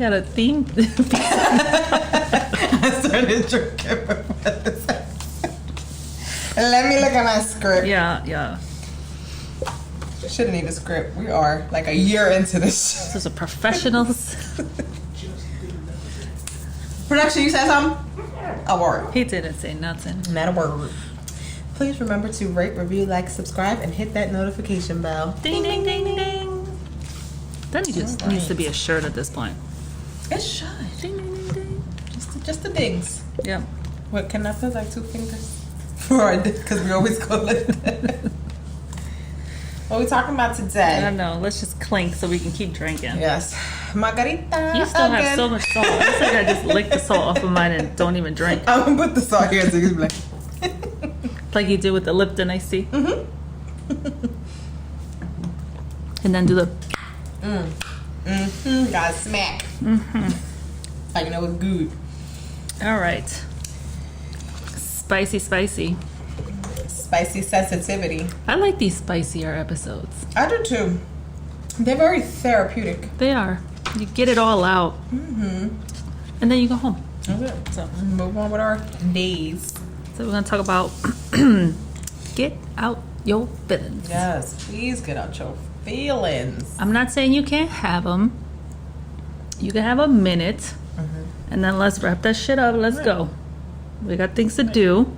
had a theme. I started drinking. Let me look at my script. Yeah. Shouldn't need a script. We are like a year into this. This is a professionals. Production, you said something? A word. He didn't say nothing. Not a word. Please remember to rate, review, like, subscribe, and hit that notification bell. Ding, ding, ding, ding. That needs to be a shirt at this point. It should. Ding, ding, ding, ding. Just the dings. Yeah. What, can I put like 2 fingers? Because we always go like that. What are we talking about today? I don't know. Let's just clink so we can keep drinking. Yes. Margarita. You still again. have so much salt. It's like I just licked the salt off of mine and don't even drink. I'm going to put the salt here so you can be like... Like you did with the Lipton iced tea. Mm-hmm. And then do the... Got smack. Like, you know it's good. All right. Spicy. Spicy sensitivity. I like these spicier episodes. I do too. They're very therapeutic. They are. You get it all out. And then you go home. That's it. So move on with our days. So we're going to talk about get out your feelings. Yes, please get out your feelings. I'm not saying you can't have them. You can have a minute. And then let's wrap that shit up. Let's go. We got things to do.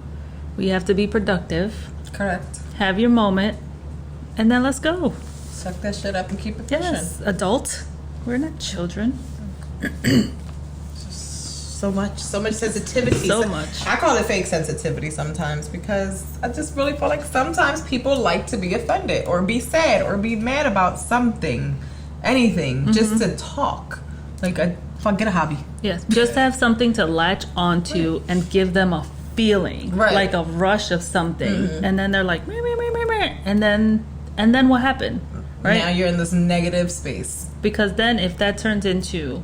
We have to be productive. Correct. Have your moment. And then let's go. Suck that shit up and keep it pushing. Yes, adult. We're not children. So much sensitivity. So much. I call it fake sensitivity sometimes because I just really feel like sometimes people like to be offended or be sad or be mad about something, anything, just to talk. Like, get a hobby. Yes, just have something to latch onto and give them a feeling, like a rush of something, and then they're like, meh, meh, meh, meh, meh. And then what happened? Right now you're in this negative space. Because then if that turns into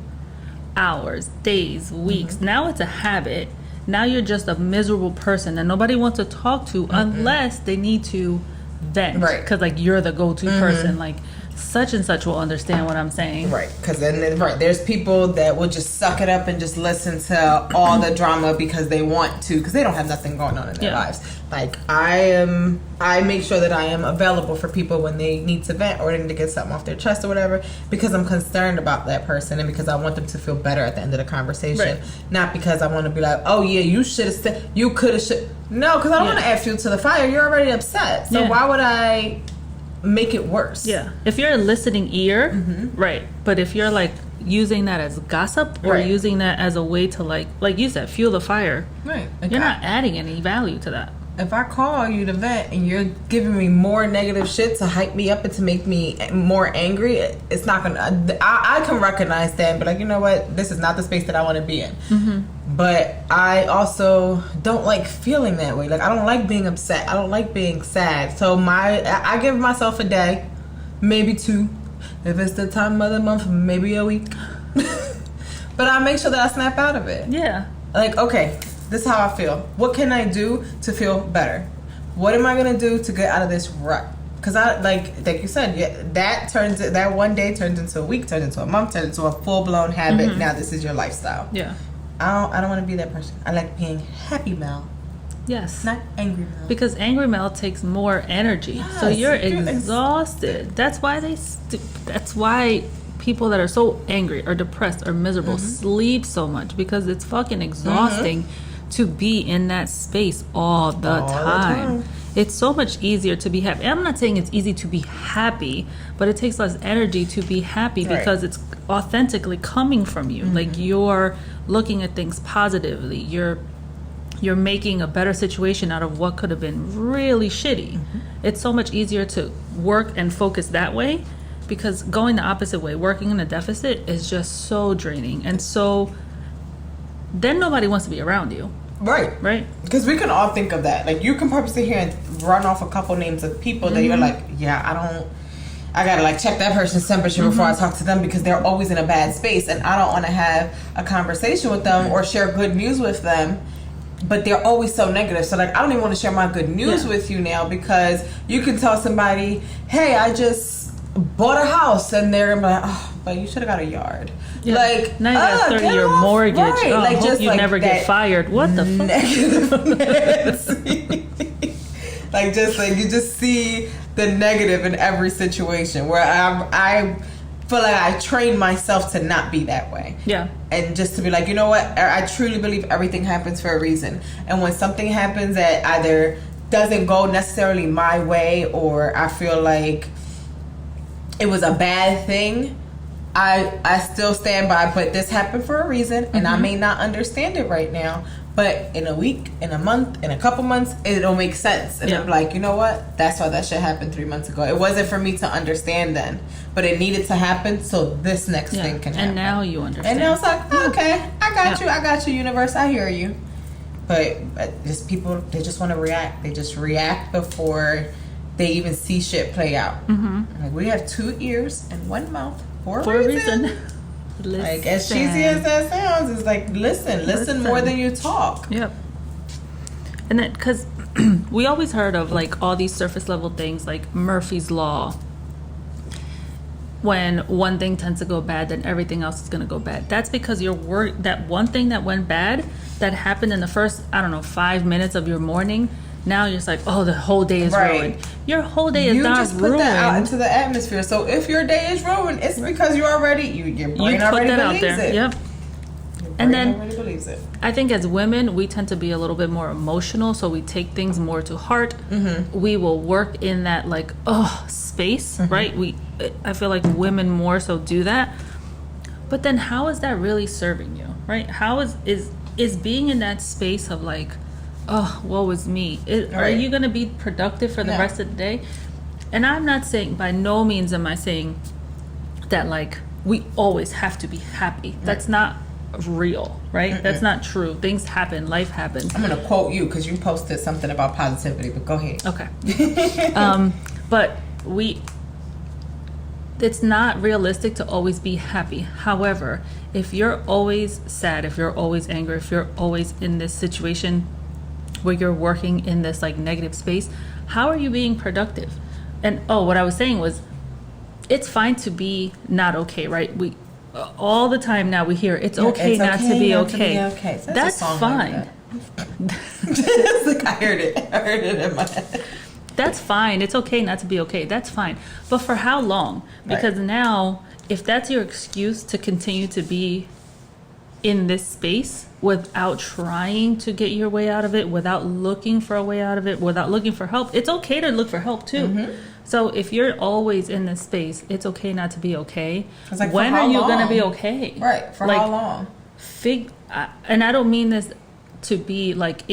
hours, days, weeks, now it's a habit. Now you're just a miserable person that nobody wants to talk to unless they need to vent, right? Because like you're the go-to person, like such and such will understand what I'm saying, right? Because then there's people that will just suck it up and just listen to all the drama because they want to, because they don't have nothing going on in their lives. Like I make sure that I am available for people when they need to vent or they need to get something off their chest or whatever, because I'm concerned about that person and because I want them to feel better at the end of the conversation, not because I want to be like, oh yeah, you should have said, you could have, no, because I don't want to add fuel to the fire. You're already upset, so why would I make it worse? Yeah, if you're a listening ear, right, but if you're like using that as gossip or using that as a way to like you said, fuel the fire, right, you're not adding any value to that. If I call you to vent and you're giving me more negative shit to hype me up and to make me more angry, it's not gonna. I can recognize that and be like, you know what, this is not the space that I want to be in. But I also don't like feeling that way. Like, I don't like being upset. I don't like being sad. So I give myself a day, maybe 2. If it's the time of the month, maybe a week. But I make sure that I snap out of it. Yeah. Like, okay, this is how I feel. What can I do to feel better? What am I gonna do to get out of this rut? Because I like you said, that one day turns into a week, turns into a month, turns into a full-blown habit. Now this is your lifestyle. Yeah. I don't want to be that person. I like being happy Mel. Yes. Not angry Mel. Because angry Mel takes more energy. Yes, so you're exhausted. That's why people that are so angry or depressed or miserable sleep so much, because it's fucking exhausting to be in that space all the time. It's so much easier to be happy. I'm not saying it's easy to be happy, but it takes less energy to be happy because it's authentically coming from you. Like, you're looking at things positively. You're making a better situation out of what could have been really shitty. It's so much easier to work and focus that way, because going the opposite way, working in a deficit, is just so draining. And so then nobody wants to be around you. Right. Because we can all think of that. Like, you can probably sit here and run off a couple names of people that you're like, yeah, I gotta like check that person's temperature before I talk to them, because they're always in a bad space and I don't want to have a conversation with them or share good news with them, but they're always so negative. So like, I don't even want to share my good news with you now, because you can tell somebody, hey, I just bought a house, and they're gonna be like, oh, but you should have got a yard. Yeah. Like, now you got a 30-year mortgage. Right. Oh, like, hope just you like never get fired. What the fuck? Like, just like you just see the negative in every situation. Where I feel like I train myself to not be that way. Yeah. And just to be like, you know what? I truly believe everything happens for a reason. And when something happens that either doesn't go necessarily my way, or I feel like it was a bad thing, I still stand by, but this happened for a reason, and I may not understand it right now, but in a week, in a month, in a couple months, it'll make sense. And I'm like, you know what? That's why that shit happened 3 months ago. It wasn't for me to understand then, but it needed to happen so this next thing can happen. And now you understand. And now it's like, okay, I got you, universe. I hear you. But just people, they just want to react. They just react before they even see shit play out. Like, we have 2 ears and 1 mouth for a reason. Like, as cheesy as that sounds, it's like, listen more than you talk. Yep. And then, because we always heard of like all these surface level things like Murphy's Law. When one thing tends to go bad, then everything else is going to go bad. That's because that one thing that went bad, that happened in the first, 5 minutes of your morning, now you're just like, oh, the whole day is ruined. Your whole day is not ruined. You just put that out into the atmosphere. So if your day is ruined, it's because your brain already believes it. Yep. And then already believes it. I think as women, we tend to be a little bit more emotional, so we take things more to heart. We will work in that space, right? I feel like women more so do that. But then how is that really serving you, right? How is being in that space of like, oh, woe is me. Are you going to be productive for the rest of the day? And I'm not saying, by no means am I saying that like we always have to be happy. That's not real, right? That's not true. Things happen. Life happens. I'm going to quote you because you posted something about positivity, but go ahead. Okay. But it's not realistic to always be happy. However, if you're always sad, if you're always angry, if you're always in this situation where you're working in this like negative space, how are you being productive? And what I was saying was, it's fine to be not okay, right? We all the time now we hear it's okay not to be okay. So that's fine. Like I heard it in my head. That's fine. It's okay not to be okay. That's fine. But for how long? Because now, if that's your excuse to continue to be in this space without trying to get your way out of it, without looking for a way out of it, without looking for help, it's okay to look for help too. So if you're always in this space, it's okay not to be okay. Like, when are you going to be okay? Right. For how long? And I don't mean this to be like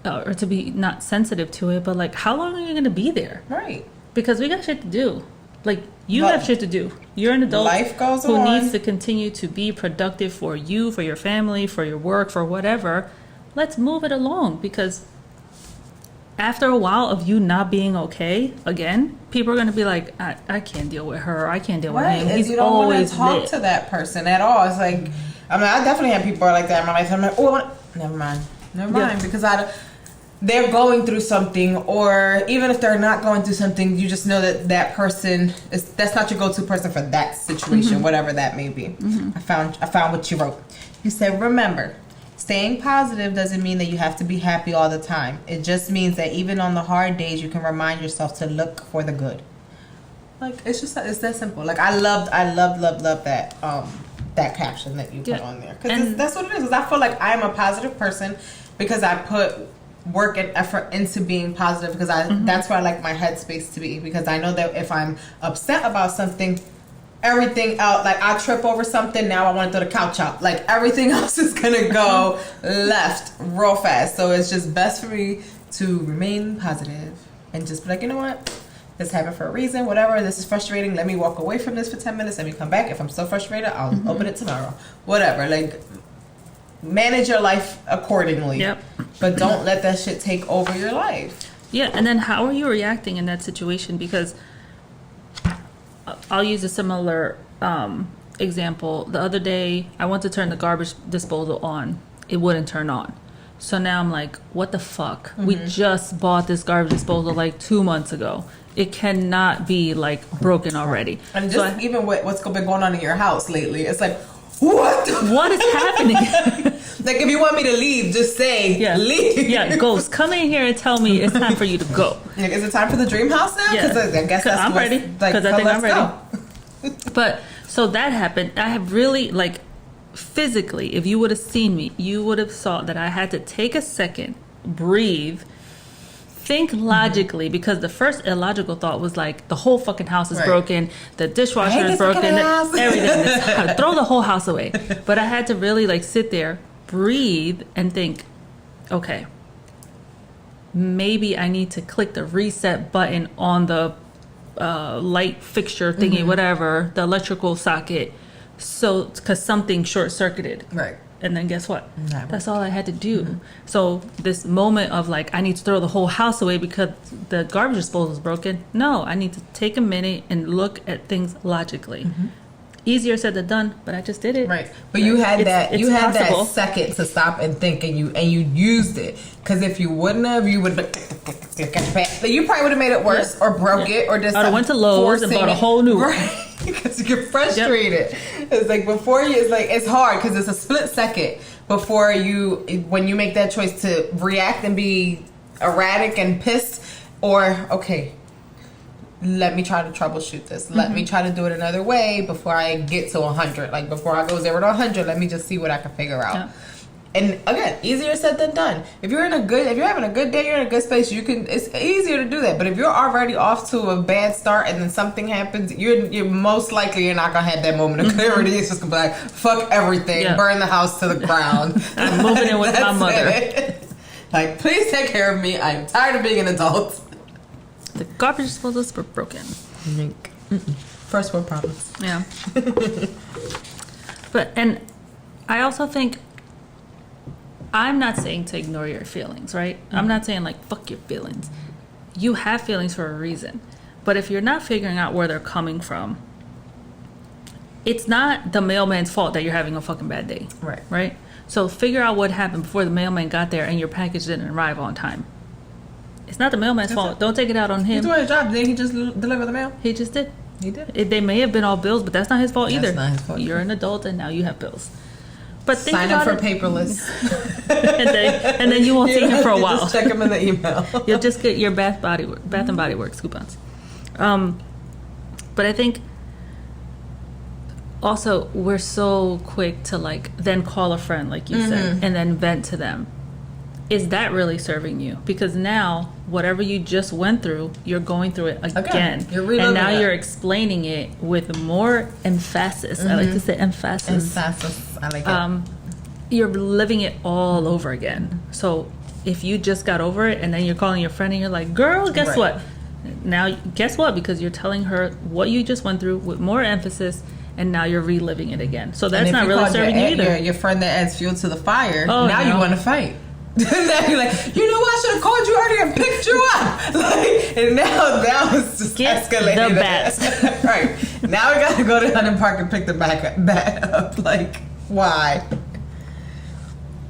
or to be not sensitive to it, but like, how long are you going to be there? Right. Because we got shit to do. Like, you have shit to do. You're an adult Life goes who on. needs to continue to be productive for you, for your family, for your work, for whatever. Let's move it along, because after a while of you not being okay again, people are going to be like, I can't deal with her. I can't deal with him. He's you don't always want to talk to that person at all. It's like, I mean, I definitely have people like that in my life. I'm like, never mind, because they're going through something, or even if they're not going through something, you just know that person that's not your go-to person for that situation, whatever that may be. I found what you wrote. You said, remember, staying positive doesn't mean that you have to be happy all the time. It just means that even on the hard days, you can remind yourself to look for the good. Like, it's that simple. Like, I love that that caption that you put on there, because that's what it is. I feel like I am a positive person because I put work and effort into being positive, because that's where I like my headspace to be, because I know that if I'm upset about something, everything else, like I trip over something, now I want to throw the couch out, like everything else is gonna go left real fast. So it's just best for me to remain positive and just be like, you know what, this happened for a reason, whatever, this is frustrating, let me walk away from this for 10 minutes, let me come back. If I'm so frustrated, I'll open it tomorrow, whatever. Like, manage your life accordingly. But don't let that shit take over your life. And then how are you reacting in that situation? Because I'll use a similar example. The other day, I went to turn the garbage disposal on. It wouldn't turn on. So now I'm like, what the fuck? We just bought this garbage disposal like 2 months ago. It cannot be like broken already. And just even what's been going on in your house lately, it's like, What is happening? Like, if you want me to leave, just say leave. Yeah, ghost, come in here and tell me it's time for you to go. Like, is it time for the dream house now? Because I guess that's I'm ready. Because I think I'm ready. Go. But so that happened. I have really, like, physically, if you would have seen me, you would have saw that I had to take a second, breathe, think logically, because the first illogical thought was like, the whole fucking house is broken, the dishwasher is broken, everything. Throw the whole house away. But I had to really, like, sit there, breathe, and think, okay, maybe I need to click the reset button on the light fixture thingy, whatever, the electrical socket, so because something short-circuited. Right. And then guess what? That's all I had to do. So this moment of like, I need to throw the whole house away because the garbage disposal is broken. No, I need to take a minute and look at things logically. Easier said than done, but I just did it. Right. But you had that second to stop and think, and you used it. Because if you wouldn't have, you would you probably would have made it worse or broke it or just. I went to Lowe's and bought a whole new one. Right. Because you get frustrated. It's like it's hard because it's a split second before when you make that choice to react and be erratic and pissed, or okay, let me try to troubleshoot this. Let me try to do it another way before I get to 100. Like before I go 0 to 100, let me just see what I can figure out. Yeah. And again, easier said than done. If you're having a good day, you're in a good space, it's easier to do that. But if you're already off to a bad start and then something happens, you're most likely you're not gonna have that moment of clarity. It's just gonna be like, fuck everything, burn the house to the ground. I'm moving in with my mother. Like, please take care of me. I'm tired of being an adult. The garbage disposals were broken. First world problems. Yeah. And I also think, I'm not saying to ignore your feelings, right? I'm not saying like, fuck your feelings. You have feelings for a reason. But if you're not figuring out where they're coming from, it's not the mailman's fault that you're having a fucking bad day. Right. Right? So figure out what happened before the mailman got there and your package didn't arrive on time. It's not the mailman's fault. Don't take it out on him. He's doing his job. Didn't he just deliver the mail? He just did. He did. They may have been all bills, but that's not his fault either. That's not his fault. You're an adult and now you have bills. But think sign about up for paperless. and then you won't see him for a while. Just check him in the email. You'll just get your Bath and Body Works coupons. But I think also we're so quick to like then call a friend, like you said, and then vent to them. Is that really serving you? Because now whatever you just went through, you're going through it again. You're reliving and now you're explaining it with more emphasis. I like to say emphasis. I like it. You're living it all over again. So if you just got over it and then you're calling your friend and you're like, girl, guess what? Now, guess what? Because you're telling her what you just went through with more emphasis, and now you're reliving it again. So that's not really serving you either. Your friend that adds fuel to the fire, now you want to fight. Now you're like, you know what? I should have called you earlier and picked you up. Like, and now it's just escalating. The bats. Right. Now we got to go to Hunting Park and pick the bat up. Like, why?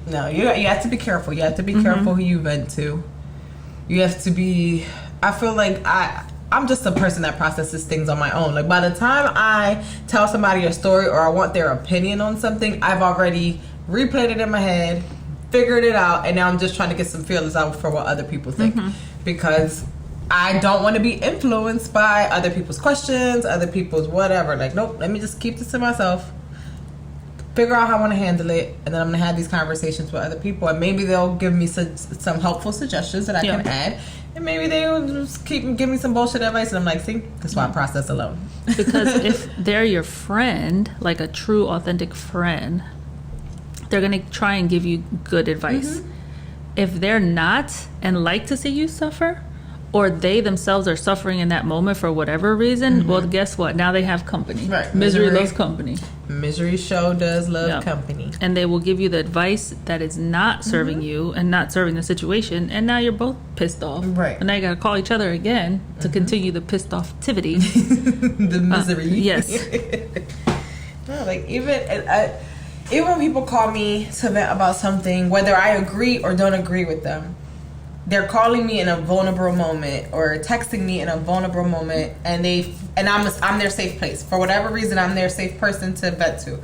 No, you have to be careful. You have to be careful who you vent to. You have to be... I feel like I'm just a person that processes things on my own. Like, by the time I tell somebody a story or I want their opinion on something, I've already replayed it in my head, figured it out, and now I'm just trying to get some feelers out for what other people think. Because I don't want to be influenced by other people's questions, other people's whatever. Like, nope, let me just keep this to myself, figure out how I want to handle it, and then I'm going to have these conversations with other people, and maybe they'll give me some helpful suggestions that I can add, and maybe they'll just give me some bullshit advice, and I'm like, see, that's why I process alone. Because if they're your friend, like a true, authentic friend, they're going to try and give you good advice. If they're not and like to see you suffer, or they themselves are suffering in that moment for whatever reason, well, guess what? Now they have company. Right. Misery loves company. Misery show does love company. And they will give you the advice that is not serving you and not serving the situation, and now you're both pissed off. Right. And now you got to call each other again to continue the pissed offtivity. The misery. Yes. No, like, even when people call me to vent about something, whether I agree or don't agree with them, they're calling me in a vulnerable moment or texting me in a vulnerable moment, and I'm their safe place. For whatever reason, I'm their safe person to vent to.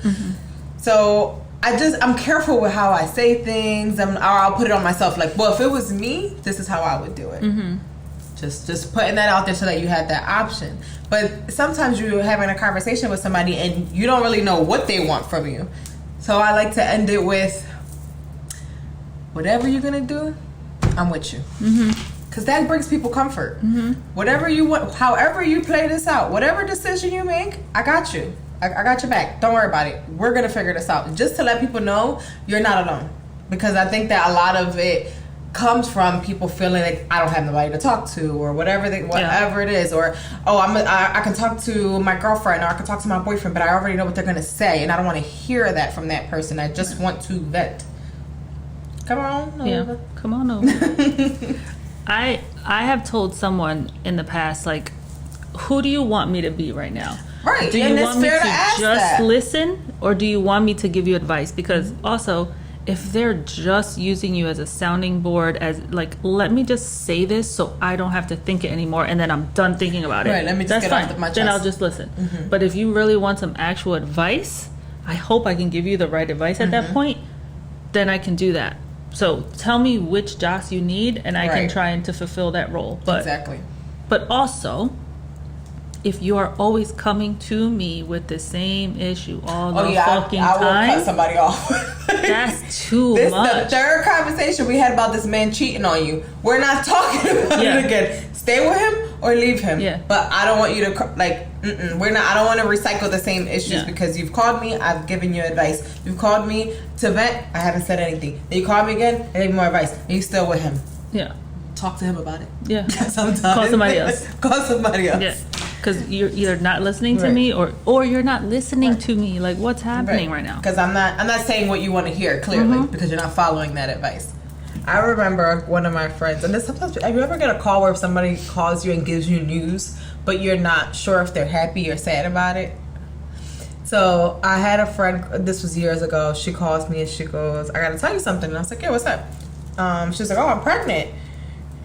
So I'm careful with how I say things. Or I'll put it on myself. Like, well, if it was me, this is how I would do it. Mm-hmm. Just putting that out there so that you have that option. But sometimes you're having a conversation with somebody and you don't really know what they want from you. So I like to end it with, whatever you're going to do, I'm with you. Because that brings people comfort. Whatever you want, however you play this out, whatever decision you make, I got you. I got your back. Don't worry about it. We're going to figure this out. Just to let people know you're not alone. Because I think that a lot of it comes from people feeling like I don't have nobody to talk to, or whatever it is, or I can talk to my girlfriend, or I can talk to my boyfriend, but I already know what they're gonna say, and I don't want to hear that from that person. I just want to vent. Come on over. Come on over. I have told someone in the past, like, who do you want me to be right now? Right. Do you want me to just listen, or do you want me to give you advice? Because also, if they're just using you as a sounding board, as like, let me just say this so I don't have to think it anymore, and then I'm done thinking about it. Right, let me just get off my chest. Then I'll just listen. But if you really want some actual advice, I hope I can give you the right advice at that point. Then I can do that. So tell me which Jos you need, and I can try to fulfill that role. But, exactly. But also, if you are always coming to me with the same issue all the fucking time, I will cut somebody off. That's too much. This the third conversation we had about this man cheating on you. We're not talking about it again. Stay with him or leave him. Yeah. But I don't want you to we're not. I don't want to recycle the same issues because you've called me. I've given you advice. You've called me to vent. I haven't said anything. Then you called me again. I gave you more advice. And you still with him. Yeah. Talk to him about it. Yeah. Sometimes. Call somebody else. Call somebody else. Yeah. Because you're either not listening to me or you're not listening to me. Like, what's happening right now? Because I'm not saying what you want to hear, clearly, because you're not following that advice. I remember one of my friends, and this sometimes, have you ever get a call where somebody calls you and gives you news, but you're not sure if they're happy or sad about it? So I had a friend, this was years ago, she calls me and she goes, I got to tell you something. And I was like, yeah, what's up? She was like, oh, I'm pregnant.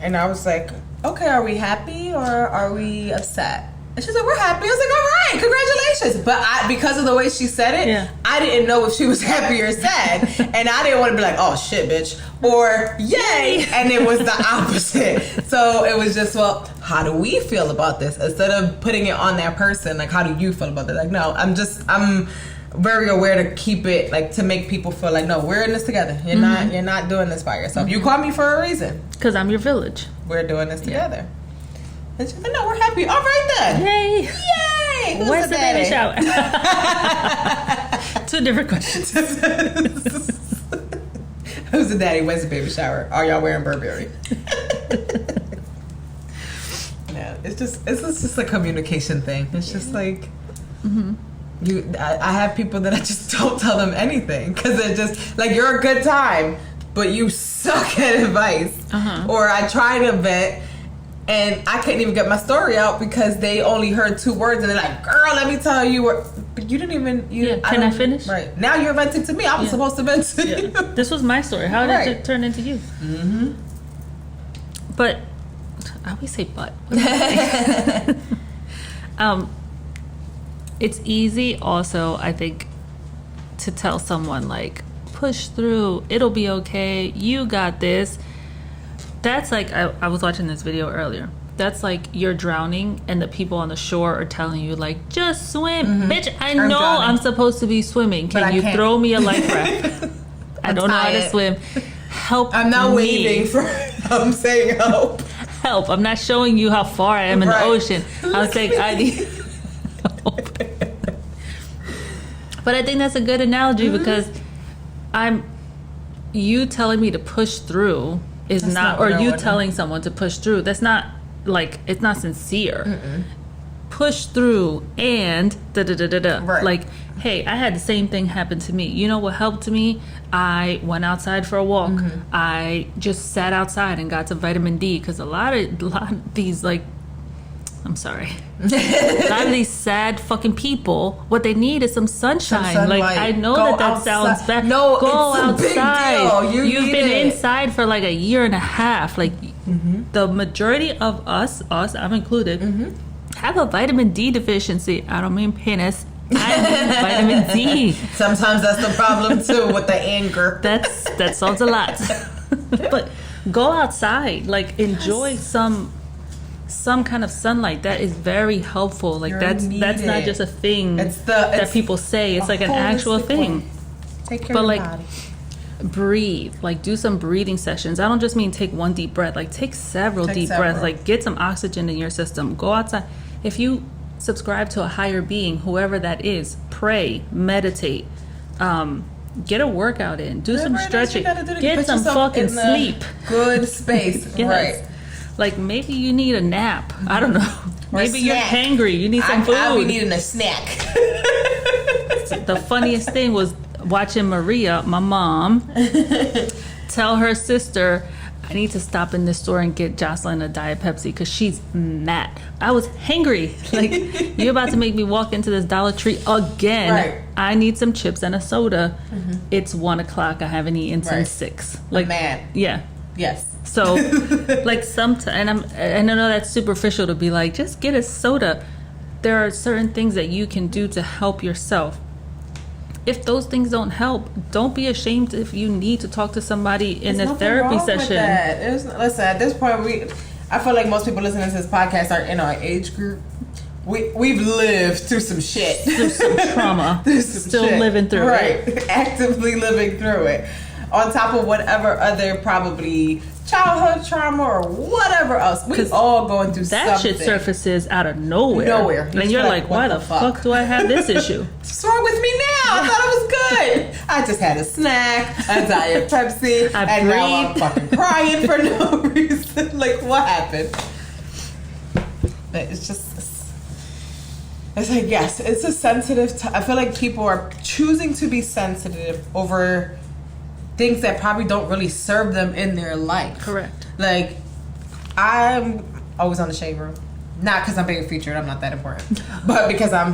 And I was like, okay, are we happy or are we upset? And she's like, we're happy. I was like, all right, congratulations. But because of the way she said it, I didn't know if she was happy or sad. And I didn't want to be like, oh, shit, bitch. Or, yay. And it was the opposite. So it was just, well, how do we feel about this? Instead of putting it on that person, like, how do you feel about it? Like, no, I'm very aware to keep it, like, to make people feel like, no, we're in this together. You're not doing this by yourself. You called me for a reason. Because I'm your village. We're doing this together. And she's like, no, we're happy. All right then. Yay. Yay. Where's the baby shower? 2 different questions. Who's the daddy? When's the baby shower? Are y'all wearing Burberry? Yeah, it's just a communication thing. It's just like, I have people that I just don't tell them anything because they're just like, you're a good time, but you suck at advice. Or I try to vent and I couldn't even get my story out because they only heard 2 words and they're like, girl, let me tell you what. But you didn't even. Can I finish? Right. Now you're venting to me. I was supposed to vent to you. This was my story. How did it turn into you? But, I always say but. It's easy also, I think, to tell someone like, push through, it'll be okay, you got this. That's like, I was watching this video earlier. That's like you're drowning and the people on the shore are telling you like, just swim. Bitch, I know I'm supposed to be swimming. Can you throw me a life raft? I don't know how to swim. Help I'm not waiting for, I'm saying help. Help. I'm not showing you how far I am in the ocean. I'm saying I need help. But I think that's a good analogy because you telling me to push through is not or you telling someone to push through, that's not like, it's not sincere. Push through and right. Like, hey, I had the same thing happen to me. You know what helped me? I went outside for a walk. I just sat outside and got some vitamin D because a lot of these, like, I'm sorry, a lot of these sad fucking people, what they need is some sunshine. Like, I know that sounds bad. No, go outside. You've been inside for like a year and a half. Like, the majority of us, I'm included, have a vitamin D deficiency. I don't mean penis. I need vitamin D. Sometimes that's the problem too with the anger. That solves a lot. But go outside, like enjoy some kind of sunlight. That is very helpful. Like that's not just a thing that people say. It's like an actual thing. Take care of your body. Breathe, like do some breathing sessions. I don't just mean take one deep breath, like take several deep breaths, like get some oxygen in your system. Go outside. If you subscribe to a higher being, whoever that is, pray, meditate, get a workout in, do some stretching, get some fucking sleep. Good space. Yes. Right. Like maybe you need a nap. I don't know. Maybe you're hangry. You need some food. I'll be needing a snack. The funniest thing was watching Maria, my mom, tell her sister, I need to stop in this store and get Jocelyn a Diet Pepsi because she's mad. I was hangry. Like, you're about to make me walk into this Dollar Tree again. Right. I need some chips and a soda. It's 1 o'clock. I haven't eaten since 6. Like, man. Yeah. Yes. So, like, and I know that's superficial to be like, just get a soda. There are certain things that you can do to help yourself. If those things don't help, don't be ashamed if you need to talk to somebody in a therapy session. Listen, at this point, I feel like most people listening to this podcast are in our age group. We've lived through some shit. Through some trauma. Still living through it. Right. Actively living through it. On top of whatever other probably childhood trauma or whatever else. We all going through that something. Shit surfaces out of nowhere. And you're like, why the fuck do I have this issue? What's wrong with me now? I thought it was good. I just had a snack, a Diet Pepsi, and now I'm fucking crying for no reason. Like, what happened? It's just... It's like, yes, it's a sensitive... I feel like people are choosing to be sensitive over things that probably don't really serve them in their life. Correct. Like, I'm always on the shade room. Not because I'm being featured, I'm not that important. But because I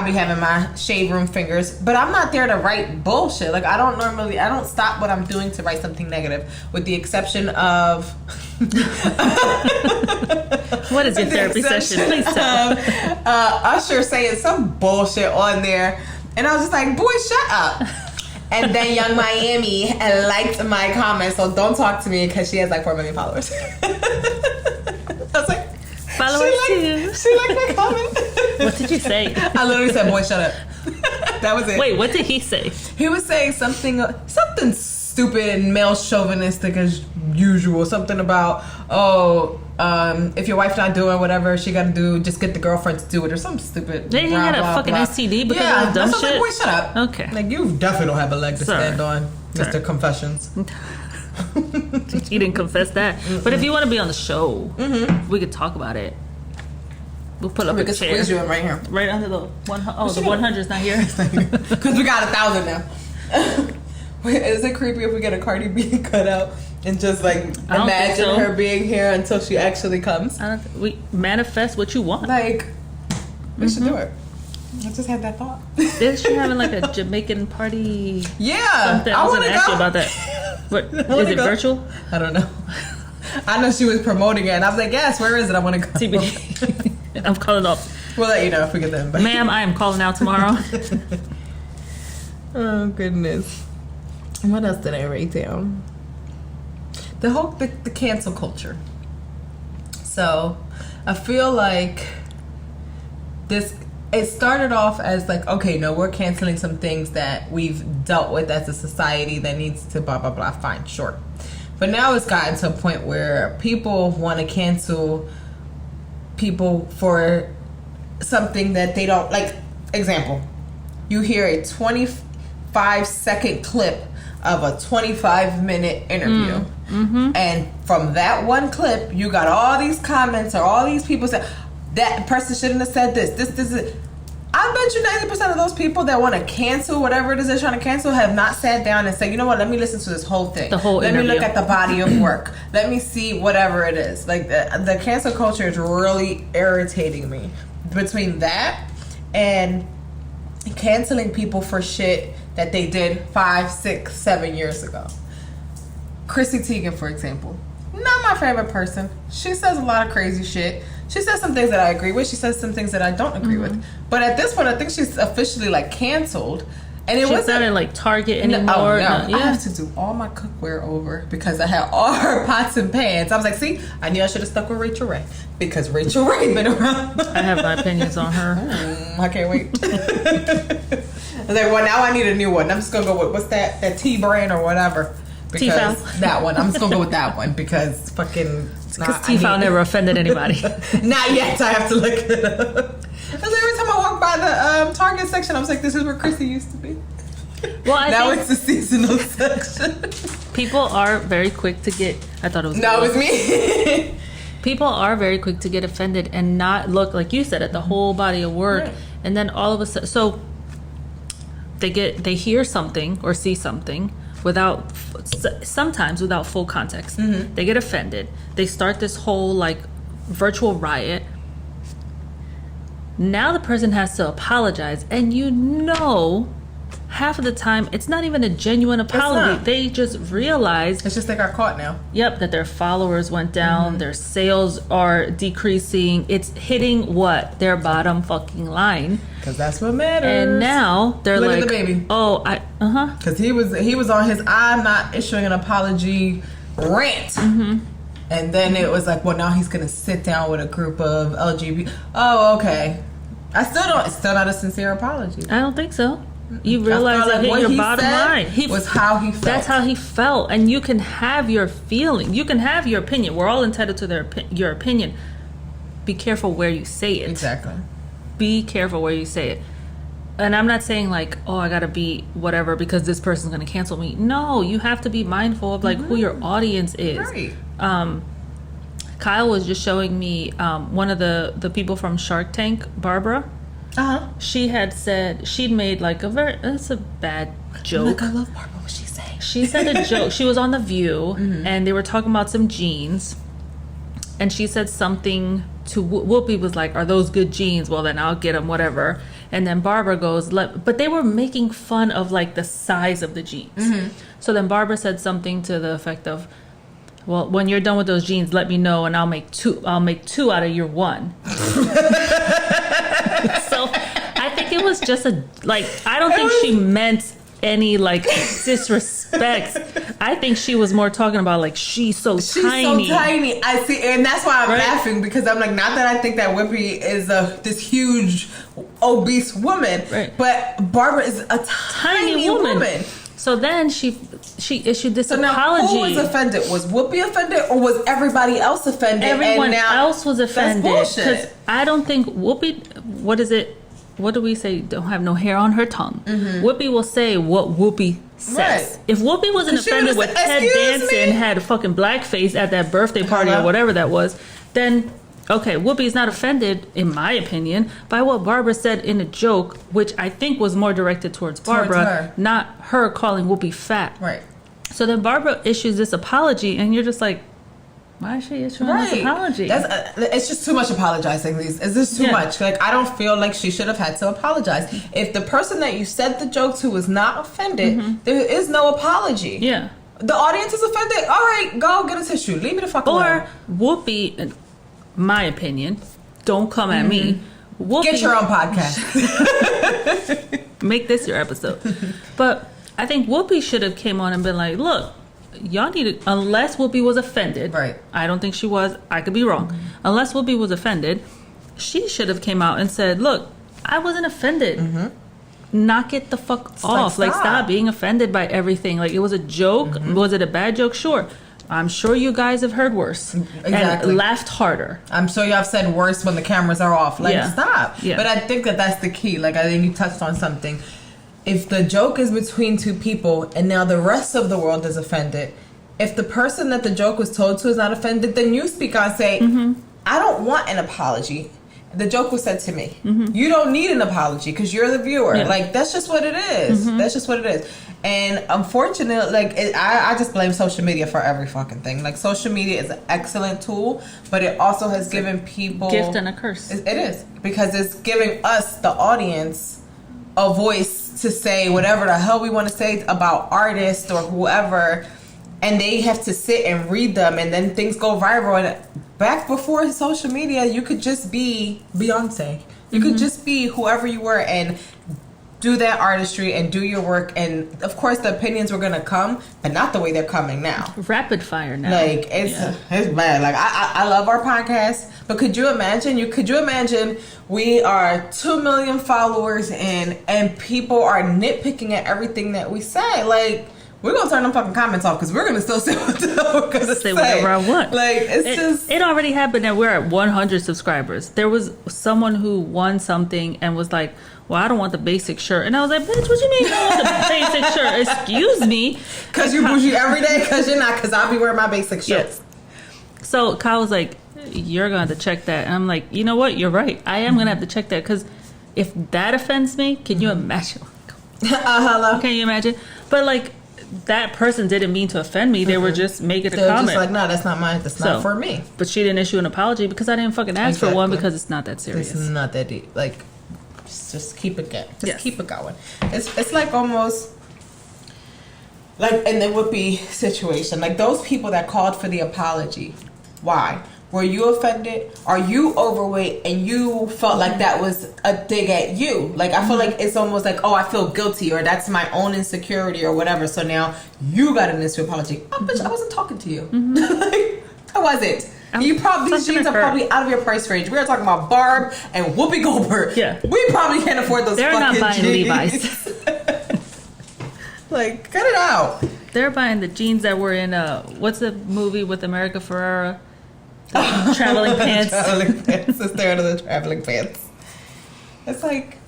be having my shade room fingers. But I'm not there to write bullshit. Like, I don't stop what I'm doing to write something negative. With the exception of... What is your therapy session? Please tell. Usher saying some bullshit on there. And I was just like, boy, shut up. And then Young Miami liked my comment, so don't talk to me because she has like 4 million followers. I was like, followers too. She liked my comment. What did you say? I literally said, boy, shut up. That was it. Wait, what did he say? He was saying something stupid and male chauvinistic as usual. Something about, if your wife's not doing whatever she got to do, just get the girlfriend to do it, or some stupid. Then he had a fucking STD because of dumb shit. Like, boy, shut up. Okay. Like, you definitely don't have a leg to stand on, Mr. Confessions. He didn't confess that. But if you want to be on the show, we could talk about it. We'll put up a chair. Squeeze you in right here. Right under the 100. Oh, the 100's not here. Because we got 1,000 now. Is it creepy if we get a Cardi B cut out and just like imagine her being here until she actually comes? We manifest what you want. Like, we should do it. I just had that thought. Is she having like a Jamaican party? Yeah. Something. I was going to ask you about that. What, is it virtual? I don't know. I know she was promoting it and I was like, yes, where is it? I want to go. TBD. I'm calling up. We'll let you know if we get the invite. Ma'am, I am calling out tomorrow. Oh, goodness. What else did I write down? The cancel culture. So, I feel like it started off as like, okay, no, we're canceling some things that we've dealt with as a society that needs to blah, blah, blah. Fine, sure. But now it's gotten to a point where people want to cancel people for something that they don't like. Example, you hear a 25-second clip of a 25-minute interview, and from that one clip you got all these comments or all these people say that person shouldn't have said this. I bet you 90% of those people that want to cancel whatever it is they're trying to cancel have not sat down and said, you know what, let me listen to this whole thing. Let me look at the body of work. Let me see whatever it is. Like, the cancel culture is really irritating me. Between that and canceling people for shit that they did 5, 6, 7 years ago. Chrissy Teigen, for example. Not my favorite person. She says a lot of crazy shit. She says some things that I agree with. She says some things that I don't agree with. But at this point, I think she's officially like canceled. And it wasn't not at like Target anymore. Oh, no. Yeah. I have to do all my cookware over because I had all her pots and pans. I was like, see, I knew I should have stuck with Rachel Ray because Rachel Ray been around. I have my opinions on her. I can't wait. I was like, well, now I need a new one. I'm just gonna go with what's that T brand or whatever. Because that one, I'm just gonna go with that one because fucking. Because T-Foul never offended anybody. Not yet. I have to look it up. Because every time I walk by the Target section, I was like, this is where Chrissy used to be. Well, now it's the seasonal section. People are very quick to get. I thought it was. No, it was me. People are very quick to get offended and not look, like you said, at the whole body of work, right. And then all of a sudden, so they hear something or see something sometimes without full context. Mm-hmm. They get offended. They start this whole like virtual riot. Now the person has to apologize, and half of the time it's not even a genuine apology. They just realize it's just they got caught now. Yep, that their followers went down, their sales are decreasing. It's hitting their bottom fucking line. Because that's what matters. And now they're Look like, at the baby. Oh, Because he was on his I'm not issuing an apology rant. Mm-hmm. And then it was like, well, now he's gonna sit down with a group of LGBT. Oh, okay. It's still not a sincere apology. I don't think so. You realize that hit your bottom line. Was how he felt. That's how he felt. And you can have your feeling. You can have your opinion. We're all entitled to your opinion. Be careful where you say it. Exactly. Be careful where you say it. And I'm not saying like, oh, I gotta be whatever because this person's gonna cancel me. No, you have to be mindful of like who your audience is. Right. Kyle was just showing me one of the people from Shark Tank, Barbara. Uh-huh. She had said she'd made like it's a bad joke. I love Barbara. What she say? She said a joke. She was on The View, and they were talking about some jeans, and she said something to Whoopi was like, "Are those good jeans? Well, then I'll get them, whatever." And then Barbara goes, but they were making fun of like the size of the jeans. Mm-hmm. So then Barbara said something to the effect of, well, when you're done with those jeans, let me know, and I'll make two out of your one. So I think it was just I don't think she meant any like disrespect. I think she was more talking about like she's so tiny. I see, and that's why I'm laughing because I'm like, not that I think that Whoopi is this huge obese woman, right. But Barbara is a tiny woman. So then she issued this apology. Now, who was offended? Was Whoopi offended, or was everybody else offended? Everyone else was offended. That's bullshit. Because I don't think Whoopi. What is it? What do we say? Don't have no hair on her tongue. Mm-hmm. Whoopi will say what Whoopi says. Right. If Whoopi wasn't offended with Ted Danson had a fucking blackface at that birthday party or whatever that was, then. Okay, Whoopi's not offended, in my opinion, by what Barbara said in a joke, which I think was more directed towards Barbara, not her calling Whoopi fat. Right. So then Barbara issues this apology, and you're just like, why is she issuing this apology? It's just too much apologizing. It's just too much. Like, I don't feel like she should have had to apologize. If the person that you said the joke to was not offended, there is no apology. Yeah. The audience is offended. All right, go get a tissue. Leave me the fuck alone. Or Whoopi... My opinion. Don't come at me. Whoopi, get your own podcast. Make this your episode. But I think Whoopi should have came on and been like, look, y'all need to, unless Whoopi was offended. Right. I don't think she was. I could be wrong. Mm-hmm. Unless Whoopi was offended, she should have came out and said, look, I wasn't offended. Mm-hmm. Knock it the fuck off. Like, stop being offended by everything. Like, it was a joke. Mm-hmm. Was it a bad joke? Sure. I'm sure you guys have heard worse. Exactly. And laughed harder. I'm sure y'all have said worse when the cameras are off. Like, stop. Yeah. But I think that's the key. Like, I think you touched on something. If the joke is between two people and now the rest of the world is offended, if the person that the joke was told to is not offended, then you speak on, say, I don't want an apology. The joke was said to me. Mm-hmm. You don't need an apology because you're the viewer. Yeah. Like, that's just what it is. Mm-hmm. That's just what it is. And unfortunately, like, I just blame social media for every fucking thing. Like, social media is an excellent tool, but it also has given people... gift and a curse. It is. Because it's giving us, the audience, a voice to say whatever the hell we want to say about artists or whoever, and they have to sit and read them, and then things go viral, and back before social media, you could just be Beyonce. You could just be whoever you were and do that artistry and do your work. And of course, the opinions were gonna come, but not the way they're coming now. Rapid fire now. Like it's bad. Like I love our podcast, but could you imagine? We are 2 million followers and people are nitpicking at everything that we say. Like, we're gonna turn them fucking comments off because we're gonna still say what we're gonna say. Whatever I want. Like it already happened that we're at 100 subscribers. There was someone who won something and was like, well, I don't want the basic shirt. And I was like, bitch, what you mean you don't want the basic shirt? Excuse me. Because you bougie every day? Because you're not. Because I'll be wearing my basic shirts. Yes. So Kyle was like, you're going to have to check that. And I'm like, you know what? You're right. I am going to have to check that. Because if that offends me, can you imagine? Hello? Can you imagine? But like, that person didn't mean to offend me. They were just making a comment. Just like, no, that's not mine. That's not for me. But she didn't issue an apology because I didn't fucking ask for one because it's not that serious. It's not that deep. Like, just keep it going. Keep it going. It's like almost like in the Whoopi situation. Like those people that called for the apology. Why? Were you offended? Are you overweight and you felt like that was a dig at you? Like I feel like it's almost like, oh, I feel guilty or that's my own insecurity or whatever. So now you got an issue apology. Oh, bitch, I wasn't talking to you. Like, I wasn't. These jeans are probably out of your price range. We are talking about Barb and Whoopi Goldberg. Yeah, we probably can't afford those. They're fucking not buying jeans. Levi's. Like, cut it out. They're buying the jeans that were in what's the movie with America Ferrera? Traveling pants. Traveling pants. It's there under the traveling pants. It's like.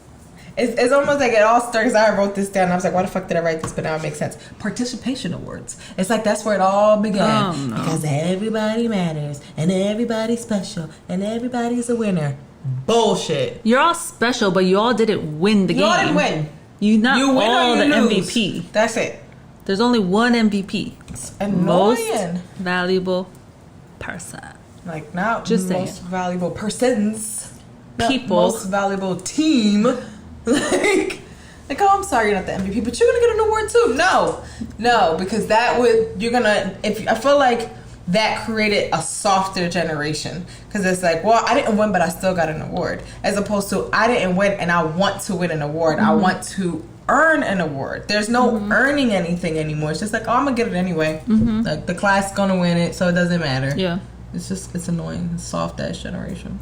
It's almost like it all starts. I wrote this down and I was like, why the fuck did I write this? But now it makes sense. Participation awards. It's like that's where it all began. Oh, no. Because everybody matters and everybody's special and everybody's a winner. Bullshit. You're all special, but you all didn't win the game. You all didn't win. You win all the lose. MVP. That's it. There's only one MVP. It's annoying. Most valuable person. Like not just most saying. Valuable persons. People. Most valuable team. Like, oh, I'm sorry you're not the MVP, but you're gonna get an award too. No, because I feel like that created a softer generation. Because it's like, well, I didn't win, but I still got an award. As opposed to, I didn't win, and I want to win an award. I want to earn an award. There's no earning anything anymore. It's just like, oh, I'm gonna get it anyway. Like, the class is gonna win it, so it doesn't matter. Yeah. It's annoying. It's soft ass generation.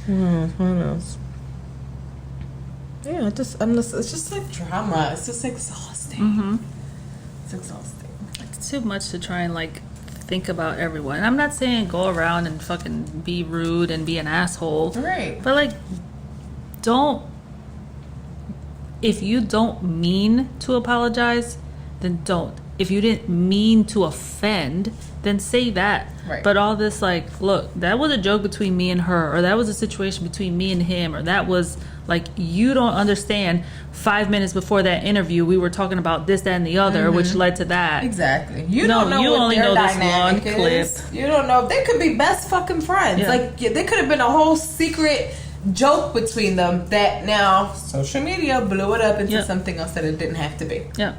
What else? Yeah, it's just like drama. It's just exhausting. It's exhausting. It's too much to try and like think about everyone. And I'm not saying go around and fucking be rude and be an asshole. Right. But like, if you don't mean to apologize, then don't. If you didn't mean to offend, then say that. Right. But all this like, look, that was a joke between me and her, or that was a situation between me and him, or that was like, you don't understand. 5 minutes before that interview, we were talking about this, that, and the other, which led to that. Exactly. You don't know what their dynamic is. You don't know. They could be best fucking friends. Yeah. Like, they could have been a whole secret joke between them that now social media blew it up into something else that it didn't have to be. Yeah.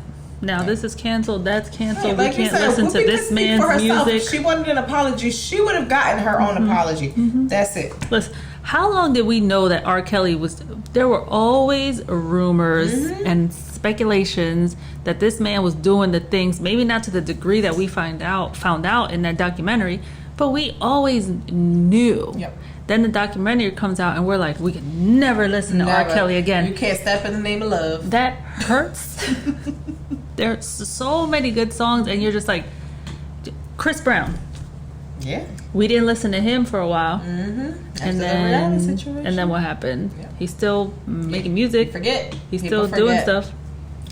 Now this is canceled. That's canceled. Right, like we can't listen to this man's music. If she wanted an apology, she would have gotten her own apology. That's it. Listen, how long did we know that R. Kelly was? There were always rumors and speculations that this man was doing the things. Maybe not to the degree that we found out in that documentary, but we always knew. Yep. Then the documentary comes out and we're like, we can never listen to R. Kelly again. You can't step in the name of love. That hurts. There's so many good songs, and you're just like, Chris Brown. Yeah. We didn't listen to him for a while. And then what happened? Yeah. He's still making music. He's still doing stuff.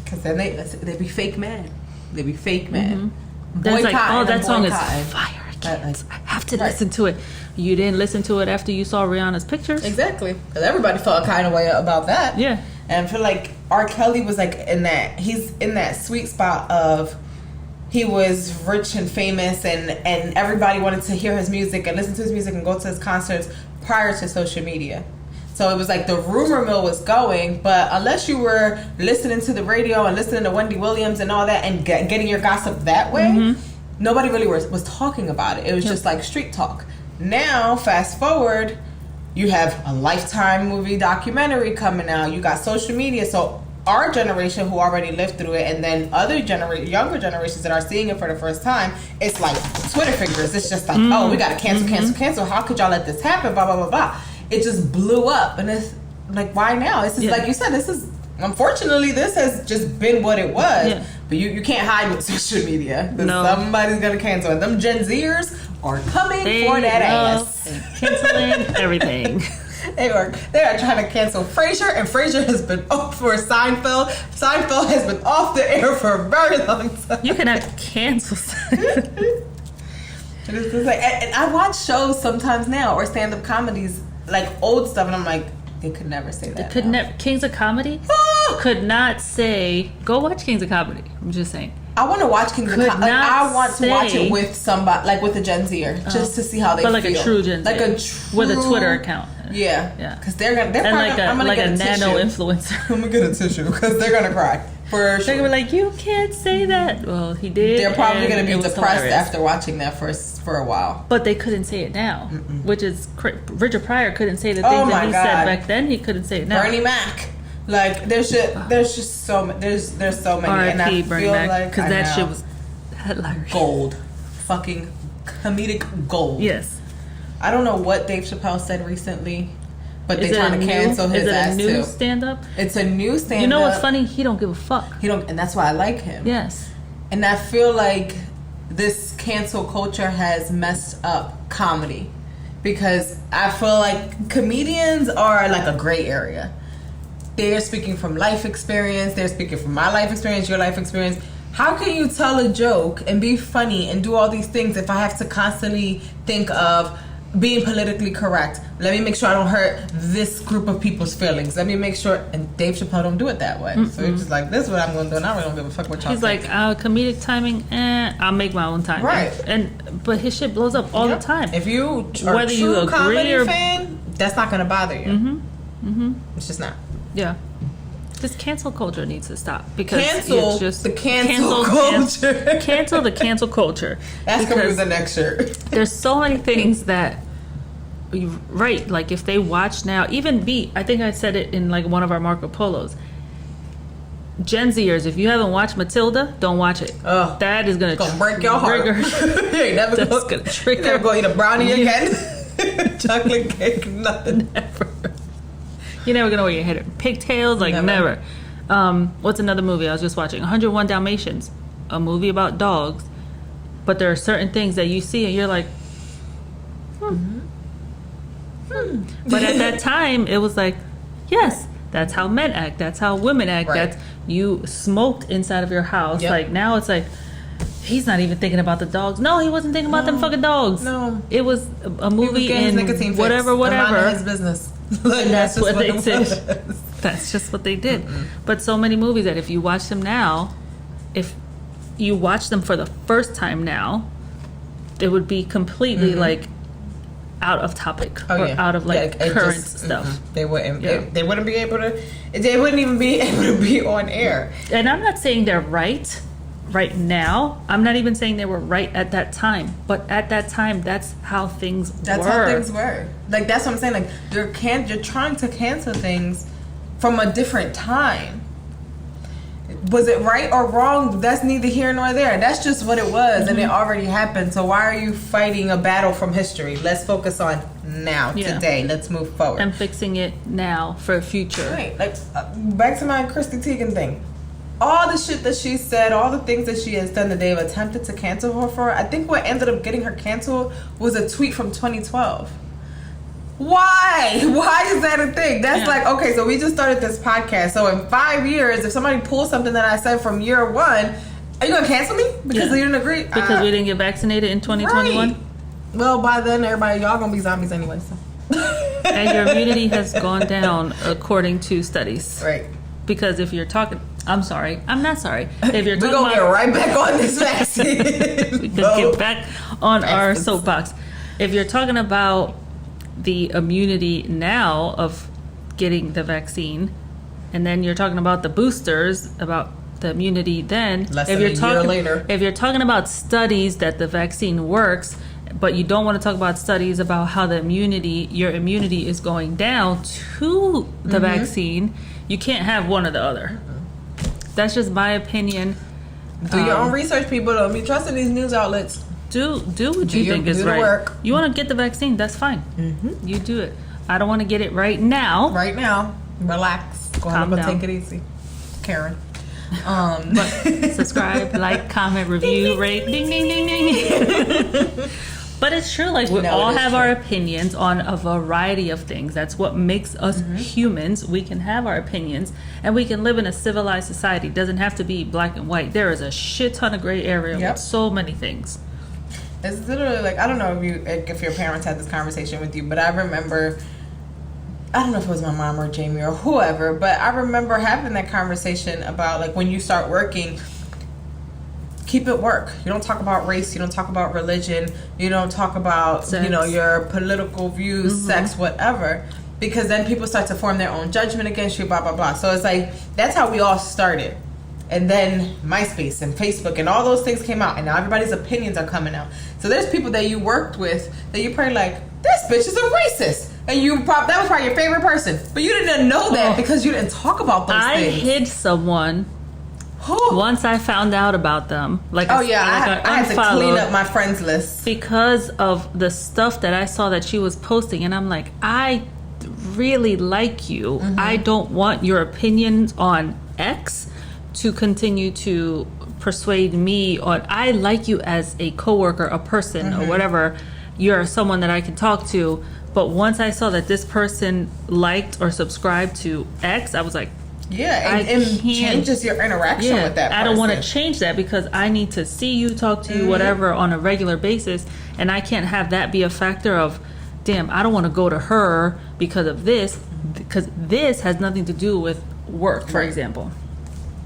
Because then they be fake mad. They be fake mad. That's like, oh, that song is fire. I have to listen to it. You didn't listen to it after you saw Rihanna's pictures? Exactly. Because everybody felt kind of way about that. Yeah. And I feel like R. Kelly was like he's in that sweet spot of, he was rich and famous and everybody wanted to hear his music and listen to his music and go to his concerts prior to social media. So it was like the rumor mill was going, but unless you were listening to the radio and listening to Wendy Williams and all that and getting your gossip that way, nobody really was talking about it. It was just like street talk. Now, fast forward, you have a Lifetime movie documentary coming out. You got social media. So our generation who already lived through it, and then other younger generations that are seeing it for the first time, it's like Twitter fingers. It's just like, oh, we got to cancel. How could y'all let this happen? Blah, blah, blah, blah. It just blew up. And it's like, why now? This is like you said, unfortunately, this has just been what it was. Yeah. But you can't hide with social media. No. Somebody's going to cancel. And them Gen Zers are coming for that ass. Canceling everything. They are trying to cancel Frasier, and Frasier has been off for Seinfeld. Seinfeld has been off the air for a very long time. You cannot cancel Seinfeld. And I watch shows sometimes now, or stand-up comedies, like old stuff, and I'm like, they could never say that. They could never. Kings of Comedy could not say, go watch Kings of Comedy. I'm just saying. I want to watch Kings of Comedy. Like, I want to watch it with somebody, like with a Gen Zer, just to see how they feel. But like a true Gen Z. With a Twitter account. Yeah. Because they're going to... I'm going to get a nano influencer. I'm going to get a tissue, because they're going to cry. For sure. They're going to be like, you can't say that. Well, he did. They're probably going to be depressed after watching that for a while. But they couldn't say it now, which is... Richard Pryor couldn't say the things that he said back then. He couldn't say it now. Bernie Mac. Like, there's just so many. There's so many. R.I.P. And I Bernie feel Mac, like... because that shit was hilarious. Gold. Fucking comedic gold. Yes. I don't know what Dave Chappelle said recently, but they're trying to cancel his ass too. Is it a new stand-up? It's a new stand-up. You know what's funny? He don't give a fuck. And that's why I like him. Yes. And I feel like this cancel culture has messed up comedy, because I feel like comedians are like a gray area. They're speaking from life experience. They're speaking from my life experience, your life experience. How can you tell a joke and be funny and do all these things if I have to constantly think of being politically correct? Let me make sure I don't hurt this group of people's feelings. Let me make sure. And Dave Chappelle don't do it that way. So he's just like, this is what I'm going to do, and I really don't give a fuck what y'all think. He's like, comedic timing, I'll make my own time. Right. But his shit blows up all the time. If you are whether you agree comedy or fan, that's not going to bother you. It's just not. Yeah. This cancel culture needs to stop, because cancel it's just the cancel culture. Cancel the cancel culture. That's going to be the next shirt. There's so many things that, right? Like if they watch now, even I think I said it in like one of our Marco Polos. Gen Zers, if you haven't watched Matilda, don't watch it. Oh, that is going to break your heart. You ain't never going to eat a brownie again. Chocolate cake, nothing. Never. You're never gonna wear your hair in pigtails, like never. What's another movie I was just watching? 101 Dalmatians, a movie about dogs, but there are certain things that you see and you're like, But at that time, it was like, yes, that's how men act, that's how women act. Right. That's you smoked inside of your house. Yep. Like now, it's like he's not even thinking about the dogs. No, he wasn't thinking about them fucking dogs. No, it was a movie in whatever. His business. Like, that's what they did. That's just what they did. But so many movies that if you watch them now, if you watch them for the first time now, it would be completely like out of topic or out of like current stuff. They wouldn't. They wouldn't be able to. They wouldn't even be able to be on air. And I'm not saying they're right now. I'm not even saying they were right at that time, but at that time, that's how things were. That's how things were. Like that's what I'm saying. Like you're trying to cancel things from a different time. Was it right or wrong? That's neither here nor there. That's just what it was, and it already happened. So why are you fighting a battle from history? Let's focus on now, today. Let's move forward. And fixing it now for the future. Right. Like back to my Christy Teigen thing. All the shit that she said, all the things that she has done that they've attempted to cancel her for, I think what ended up getting her canceled was a tweet from 2012. Why? Why is that a thing? That's like, okay, so we just started this podcast. So in 5 years, if somebody pulls something that I said from year one, are you going to cancel me? Because you didn't agree? Because we didn't get vaccinated in 2021? Right. Well, by then, y'all going to be zombies anyway. So. And your immunity has gone down according to studies. Right. Because if you're talking... I'm sorry. I'm not sorry. If you're talking about... We're going to get right back on this vaccine. We can get back on our soapbox. If you're talking about the immunity now of getting the vaccine, and then you're talking about the boosters, about the immunity then. Less than a year later. If you're talking about studies that the vaccine works, but you don't want to talk about studies about how your immunity is going down to the vaccine, you can't have one or the other. That's just my opinion. Do your own research, people. Don't be trusting these news outlets. Do what you think is right. Work. You want to get the vaccine, that's fine. You do it. I don't want to get it right now. Right now. Relax. Go ahead and take it easy. Karen. But subscribe, like, comment, review, rate, ding, ding, ding, ding. But it's true, like we all have our opinions on a variety of things. That's what makes us humans. We can have our opinions and we can live in a civilized society. It doesn't have to be black and white. There is a shit ton of gray area with so many things. It's literally like, I don't know if your parents had this conversation with you, but I remember, I don't know if it was my mom or Jamie or whoever, but I remember having that conversation about like when you start working, keep it work. You don't talk about race. You don't talk about religion. You don't talk about, sex. Your political views, sex, whatever. Because then people start to form their own judgment against you, blah, blah, blah. So it's like, that's how we all started. And then MySpace and Facebook and all those things came out. And now everybody's opinions are coming out. So there's people that you worked with that you probably like, this bitch is a racist. And that was probably your favorite person. But you didn't know that because you didn't talk about those things. I hid someone. Once I found out about them, I had to clean up my friends list because of the stuff that I saw that she was posting, and I'm like, I really like you. I don't want your opinions on X to continue to persuade me on. I like you as a coworker, a person, or whatever. You're someone that I can talk to. But once I saw that this person liked or subscribed to X, I was like, yeah, and changes your interaction with that person. I don't want to change that because I need to see you, talk to you, whatever, on a regular basis. And I can't have that be a factor of, damn, I don't want to go to her because of this, because this has nothing to do with work, for example.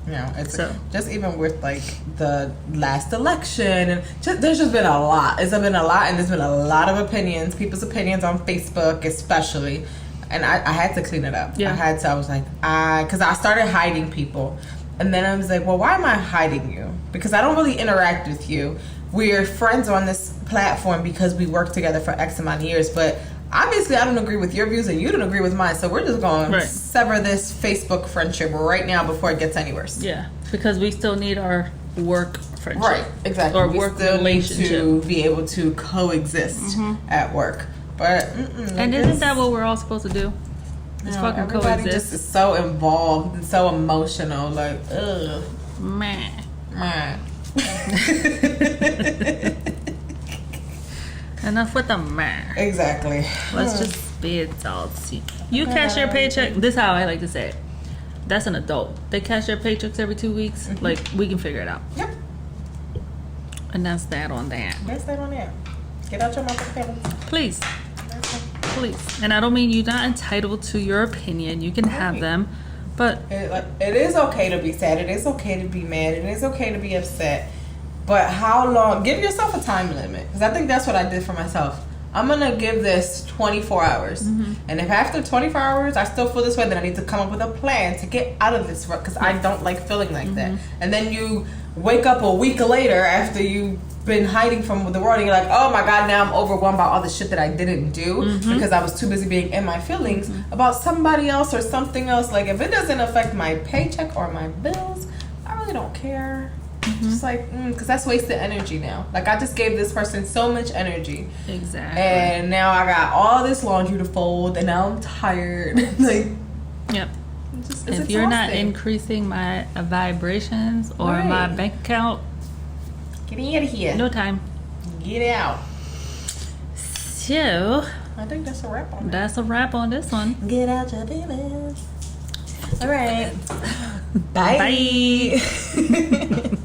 It's just even with like the last election, and there's just been a lot. It's been a lot, and there's been a lot of opinions, people's opinions on Facebook especially. And I had to clean it up. I was like, because I started hiding people. And then I was like, well, why am I hiding you? Because I don't really interact with you. We're friends on this platform because we work together for X amount of years. But obviously I don't agree with your views and you don't agree with mine. So we're just going to sever this Facebook friendship right now before it gets any worse. Yeah, because we still need our work friendship. Right, exactly. Or work relationship. Need to be able to coexist at work. But and isn't that what we're all supposed to do? Just fucking everybody coexist. Just is so involved and so emotional. Like, ugh, man. Enough with the man. Exactly. Let's just be adults. You cash your paycheck. This is how I like to say it. That's an adult. They cash their paychecks every 2 weeks. Like, we can figure it out. Yep. And that's that on that. That's that on that. Get out your mouth, please. And I don't mean you're not entitled to your opinion. You can have them, but it is okay to be sad. It is okay to be mad. It is okay to be upset. But how long? Give yourself a time limit, because I think that's what I did for myself. I'm gonna give this 24 hours, and if after 24 hours I still feel this way, then I need to come up with a plan to get out of this rut, because I don't like feeling like that. And then you wake up a week later after you've been hiding from the world, and you're like, oh my god, now I'm overwhelmed by all the shit that I didn't do because I was too busy being in my feelings about somebody else or something else. Like, if it doesn't affect my paycheck or my bills, I really don't care. Just like, because that's wasted energy now. Like, I just gave this person so much energy. Exactly. And now I got all this laundry to fold, and now I'm tired. Like, yep. If you're not increasing my vibrations or my bank account, get out of here. No time. Get out. So, I think that's a wrap on That's a wrap on this one. Get out your business. All right. Bye. Bye.